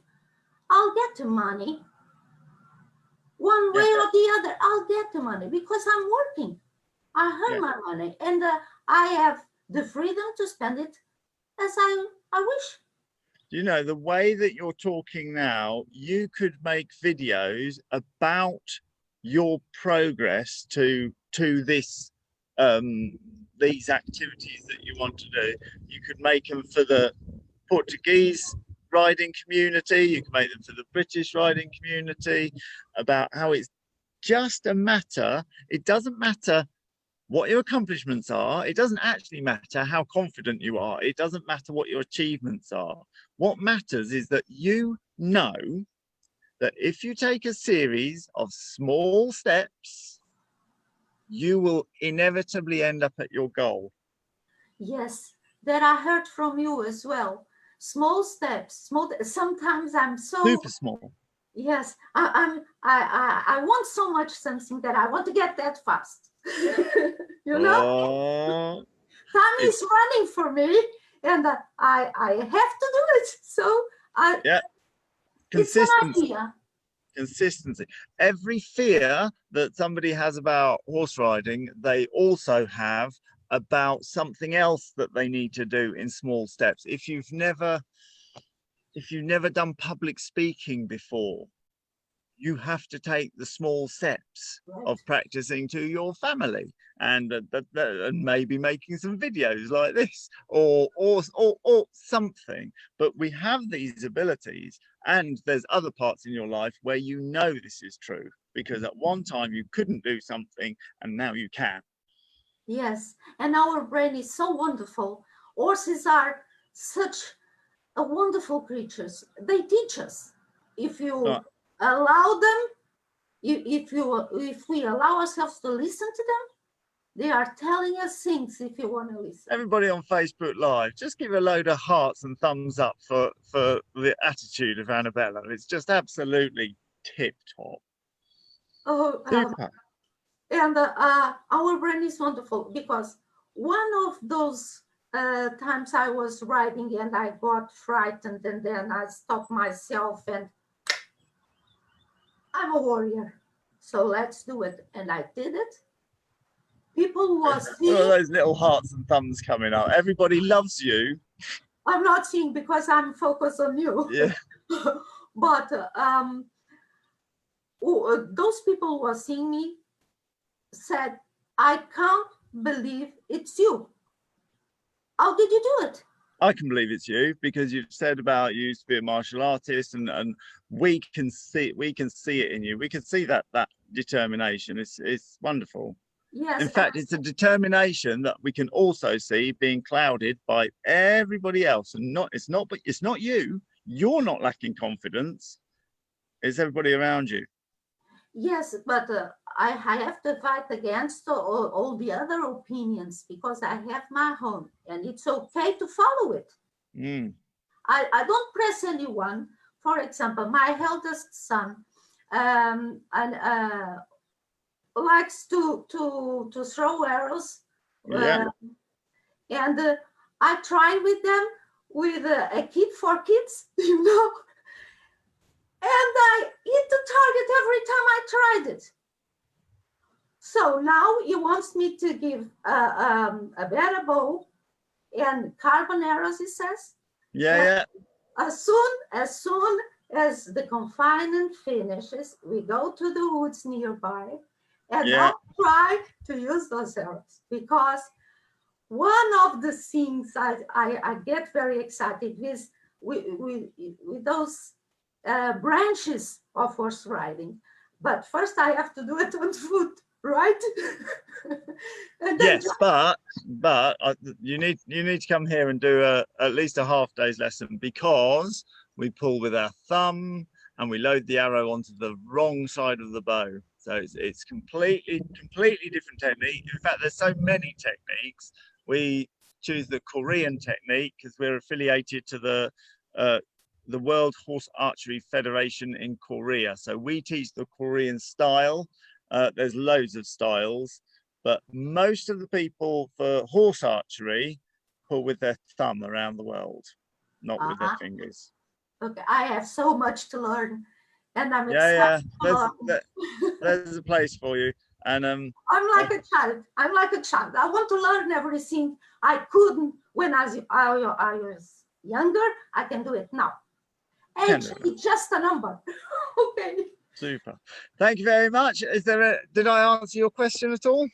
I'll get the money. One way or the other, I'll get the money because I'm working. I earn my money, and I have the freedom to spend it as I wish. You know, the way that you're talking now, you could make videos about your progress to this these activities that you want to do. You could make them for the Portuguese riding community, you can make them for the British riding community, about how it's just a matter, it doesn't matter what your accomplishments are, it doesn't actually matter how confident you are, it doesn't matter what your achievements are. What matters is that you know that if you take a series of small steps, you will inevitably end up at your goal. Yes, that I heard from you as well. Small steps, sometimes I'm so Super small. Yes, I want so much something that I want to get that fast. You know, Oh, time is running for me, and I have to do it. So yeah, it's an consistency. idea. Consistency. Every fear that somebody has about horse riding, they also have about something else that they need to do in small steps. If you've never done public speaking before, you have to take the small steps of practicing to your family and maybe making some videos like this or something. But we have these abilities, and there's other parts in your life where you know this is true because at one time you couldn't do something and now you can. Yes, and our brain is so wonderful. Horses are such a wonderful creatures. They teach us if you allow them. If we allow ourselves to listen to them, they are telling us things if you want to listen. Everybody on Facebook Live, just give a load of hearts and thumbs up for the attitude of Annabella. It's just absolutely tip top. Oh, Super. And our brain is wonderful because one of those times I was riding and I got frightened, and then I stopped myself and I'm a warrior, so let's do it. And I did it. People was seeing. All those little hearts and thumbs coming up. Everybody loves you. I'm not seeing because I'm focused on you. Yeah. But those people who were seeing me said, I can't believe it's you. How did you do it? I can believe it's you because you've said about you used to be a martial artist, and we can see it in you. We can see that determination. It's wonderful. Yes. In fact, it's a determination that we can also see being clouded by everybody else, and it's not you. You're not lacking confidence. It's everybody around you. Yes, but I have to fight against all the other opinions because I have my own, and it's okay to follow it. Mm. I don't press anyone. For example, my eldest son likes to throw arrows, Yeah. and I try with them with a kit for kids, you know. And I hit the target every time I tried it. So now he wants me to give a better bow and carbon arrows, he says. Yeah. As soon as the confinement finishes, we go to the woods nearby and I'll try to use those arrows, because one of the things I get very excited with those branches of horse riding, but first I have to do it on foot, right? Yes, but you need to come here and do at least a half day's lesson, because we pull with our thumb and we load the arrow onto the wrong side of the bow. So it's completely different technique. In fact, there's so many techniques. We choose the Korean technique because we're affiliated to the World Horse Archery Federation in Korea. So we teach the Korean style. There's loads of styles, but most of the people for horse archery pull with their thumb around the world, not with their fingers. Okay, I have so much to learn, and I'm excited. There's a place for you. And I'm like a child. I want to learn everything I couldn't when I was younger. I can do it now. Age is just a number. Okay. Super. Thank you very much. Did I answer your question at all?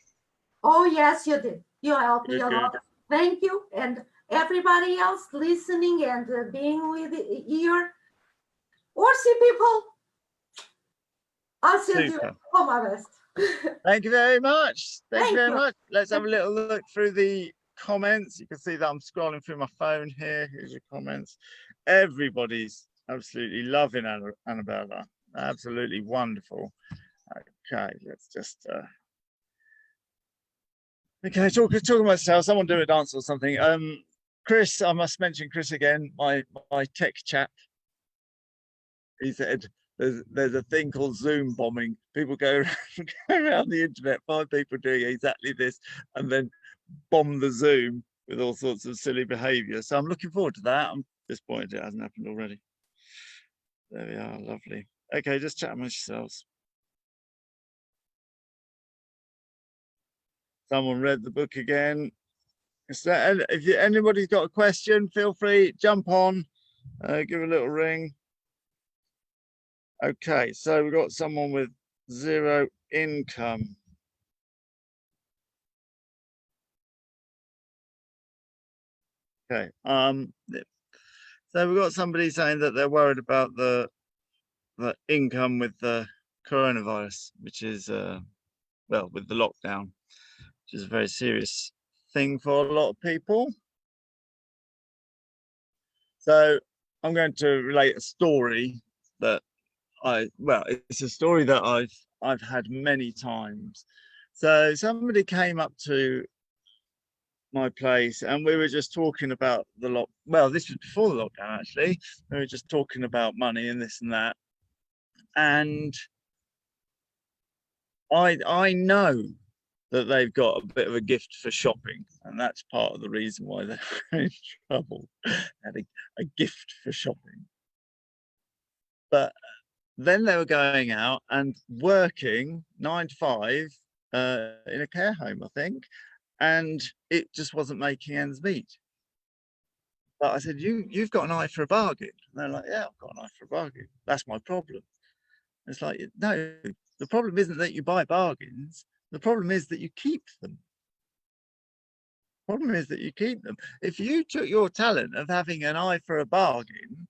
Oh yes, you did. You helped me Good, a good. lot. Thank you. And everybody else listening and being with here. Horsey people, I'll send you Super. all my best. Thank you very much. Thank you Thank very you. much. Let's have a little look through the comments. You can see that I'm scrolling through my phone here. Here's your comments. Everybody's absolutely loving Annabella. Absolutely wonderful. Okay, let's just okay, talking about sales. Someone do a dance or something. Chris, I must mention Chris again, my tech chap. He said there's a thing called Zoom bombing. People go around the internet, 5 people doing exactly this, and then bomb the Zoom with all sorts of silly behavior. So I'm looking forward to that. I'm disappointed it hasn't happened already. There we are, lovely. Okay, just chat amongst yourselves. Someone read the book again. So, if anybody's got a question, feel free, jump on, give a little ring. Okay, so we've got someone with 0 income. Okay, so we've got somebody saying that they're worried about the income with the coronavirus, which is well, with the lockdown, which is a very serious thing for a lot of people. So I'm going to relate a story that well, it's a story that I've had many times. So somebody came up to my place and we were just talking about well, this was before the lockdown actually. We were just talking about money and this and that. And I know that they've got a bit of a gift for shopping, and that's part of the reason why they're in trouble. Had a gift for shopping. But then they were going out and working 9 to 5 in a care home, I think, and it just wasn't making ends meet. But I said, you've got an eye for a bargain. And they're like, yeah, I've got an eye for a bargain. That's my problem. It's like, no, the problem isn't that you buy bargains. The problem is that you keep them. The problem is that you keep them. If you took your talent of having an eye for a bargain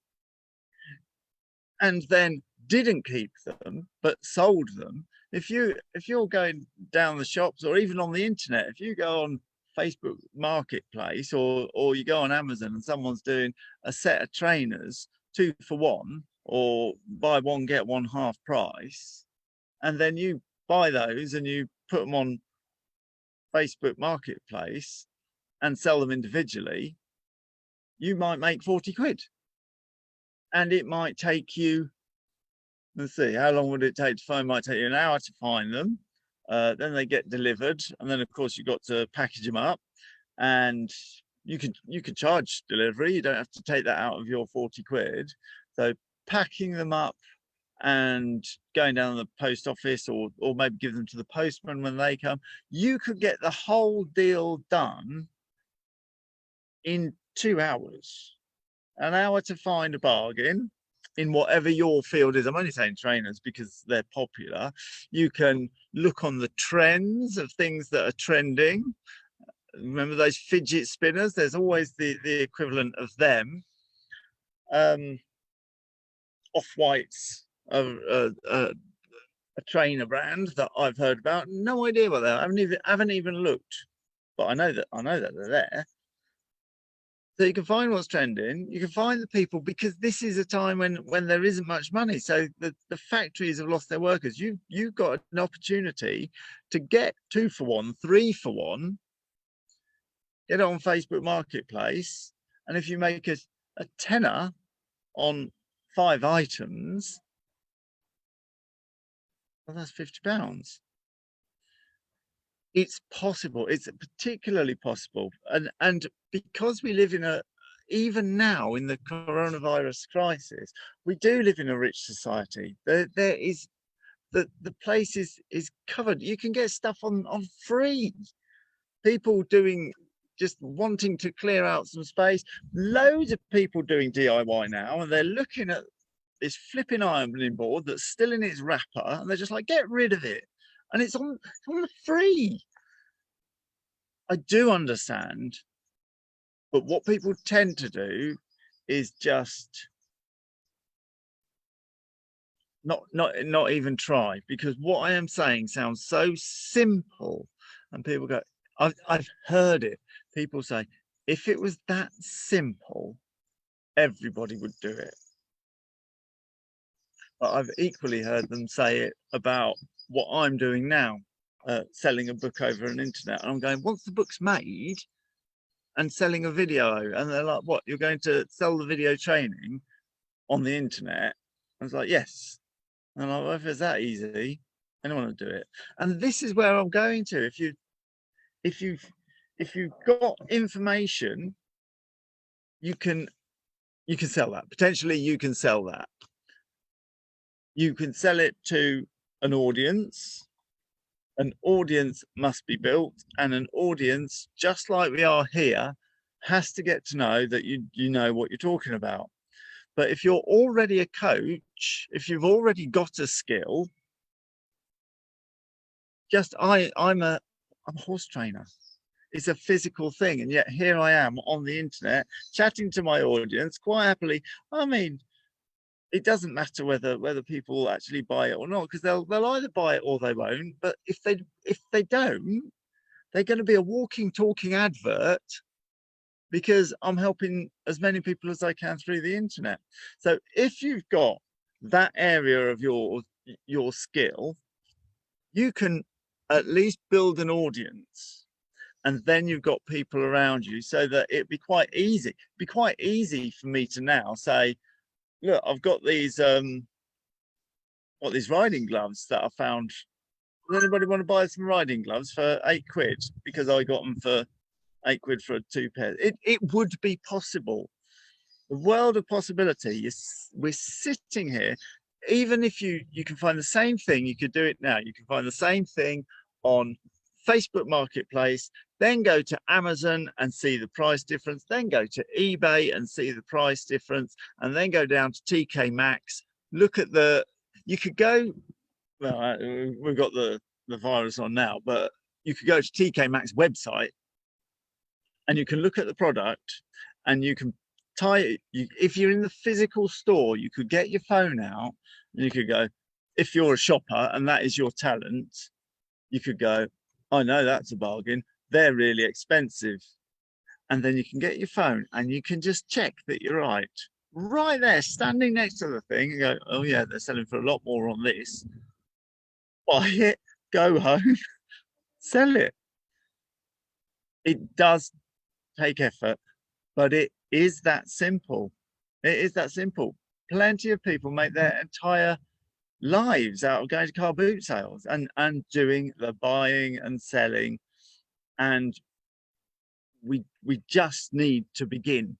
and then didn't keep them but sold them, if you're going down the shops or even on the internet, if you go on Facebook Marketplace or you go on Amazon and someone's doing a set of trainers 2 for 1 or buy one get one half price, and then you buy those and you put them on Facebook Marketplace and sell them individually, you might make 40 quid. And it might take you, let's see, how long would it take to find? It might take you an hour to find them. Then they get delivered. And then of course you've got to package them up, and you could charge delivery. You don't have to take that out of your 40 quid. So packing them up and going down to the post office or maybe give them to the postman when they come, you could get the whole deal done in 2 hours. An hour to find a bargain in whatever your field is. I'm only saying trainers because they're popular. You can look on the trends of things that are trending. Remember those fidget spinners? There's always the equivalent of them. Off-White's a trainer brand that I've heard about. No idea what they are. I haven't even looked, but I know that they're there. So you can find what's trending, you can find the people, because this is a time when there isn't much money. So the factories have lost their workers. You've got an opportunity to get 2 for 1, 3 for 1, get it on Facebook Marketplace. And if you make a tenner on 5 items, well, that's £50. It's possible. It's particularly possible. And because we live in even now in the coronavirus crisis, we do live in a rich society. There is the place is covered. You can get stuff on free. People doing, just wanting to clear out some space. Loads of people doing DIY now, and they're looking at this flipping ironing board that's still in its wrapper, and they're just like, get rid of it. And it's on free. I do understand, but what people tend to do is just not even try, because what I am saying sounds so simple, and people go, I've heard it. People say, if it was that simple, everybody would do it. But I've equally heard them say it about what I'm doing now, selling a book over an internet. And I'm going, once the book's made and selling a video, and they're like, what, you're going to sell the video training on the internet? I was like, yes. And I'm like, well, if it's that easy, anyone will do it. And this is where I'm going to. If you've got information, you can sell that. Potentially you can sell that. You can sell it to an audience. An audience must be built, and an audience, just like we are here, has to get to know that you know what you're talking about. But if you're already a coach, if you've already got a skill, I'm a horse trainer. It's a physical thing, and yet here I am on the internet chatting to my audience quite happily. I mean, it doesn't matter whether people actually buy it or not, because they'll either buy it or they won't. But if they don't, they're going to be a walking, talking advert, because I'm helping as many people as I can through the internet. So if you've got that area of your skill, you can at least build an audience, and then you've got people around you, so that it'd be quite easy. It'd be quite easy for me to now say, look, I've got these riding gloves that I found. Does anybody want to buy some riding gloves for £8? Because I got them for £8 for 2 pairs. It would be possible. The world of possibility is, we're sitting here. Even if you can find the same thing, you could do it now. You can find the same thing on Facebook Marketplace, then go to Amazon and see the price difference, then go to eBay and see the price difference, and then go down to TK Maxx. Look at you could go, well, we've got the virus on now, but you could go to TK Maxx website and you can look at the product, and you can if you're in the physical store, you could get your phone out and you could go, if you're a shopper and that is your talent, you could go, I know that's a bargain, they're really expensive. And then you can get your phone and you can just check that you're right there, standing next to the thing, and go, oh yeah, they're selling for a lot more on this. Buy it, go home, sell it. It does take effort, but it is that simple. It is that simple. Plenty of people make their entire lives out of going to car boot sales and doing the buying and selling, and we just need to begin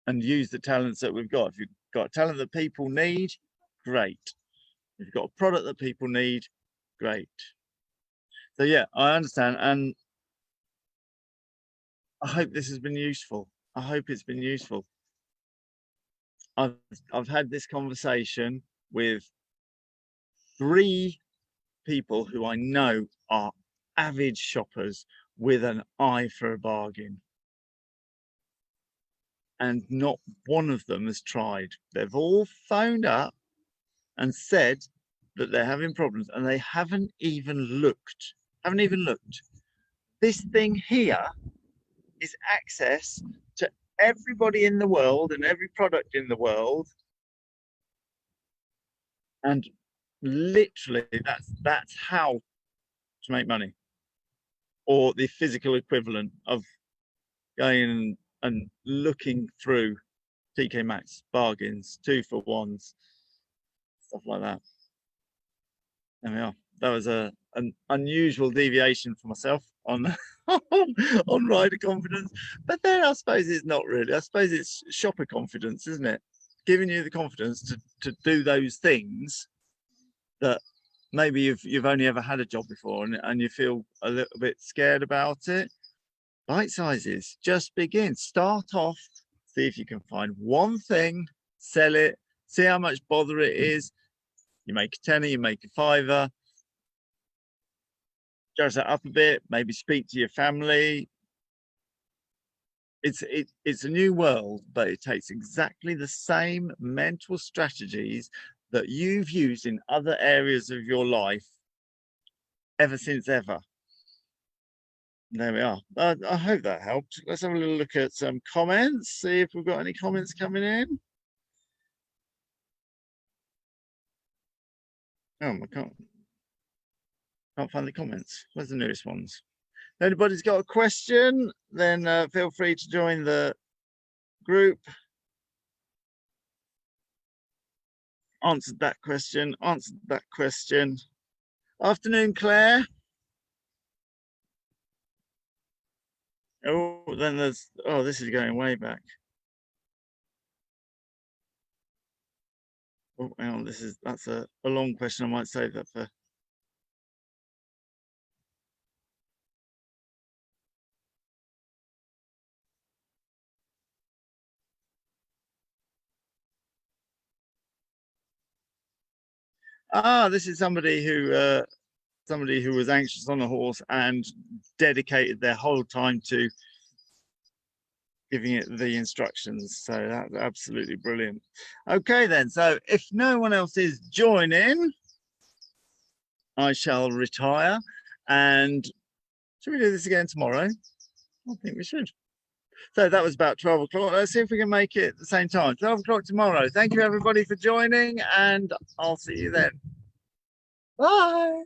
and use the talents that we've got. If you've got a talent that people need, great. If you've got a product that people need, great. So yeah, I understand, and I hope this has been useful. I hope it's been useful. I've had this conversation with 3 people who I know are avid shoppers with an eye for a bargain, and not one of them has tried. They've all phoned up and said that they're having problems, and they haven't even looked. This thing here is access to everybody in the world and every product in the world, and literally that's how to make money, or the physical equivalent of going and looking through TK Maxx bargains, 2-for-1s, stuff like that. There we are. That was an unusual deviation for myself on on rider confidence, but then I suppose it's not really. I suppose it's shopper confidence, isn't it? Giving you the confidence to do those things that maybe you've only ever had a job before, and you feel a little bit scared about it. Bite sizes, just begin, start off, see if you can find one thing, sell it, see how much bother it is. You make a tenner, you make a £5, judge that up a bit, maybe speak to your family, it's a new world, but it takes exactly the same mental strategies that you've used in other areas of your life ever since ever. There we are. I hope that helped. Let's have a little look at some comments, see if we've got any comments coming in. Oh, I can't find the comments. Where's the newest ones? If anybody's got a question, then feel free to join the group. Answered that question, answered that question. Afternoon, Claire. Oh, then there's, oh, this is going way back. Oh, hang on, that's a long question. I might save that for. Ah, this is somebody who was anxious on a horse and dedicated their whole time to giving it the instructions. So that's absolutely brilliant. Okay, then. So if no one else is joining, I shall retire. And should we do this again tomorrow? I think we should. So that was about 12 o'clock. Let's see if we can make it at the same time. 12 o'clock tomorrow. Thank you, everybody, for joining, and I'll see you then. Bye.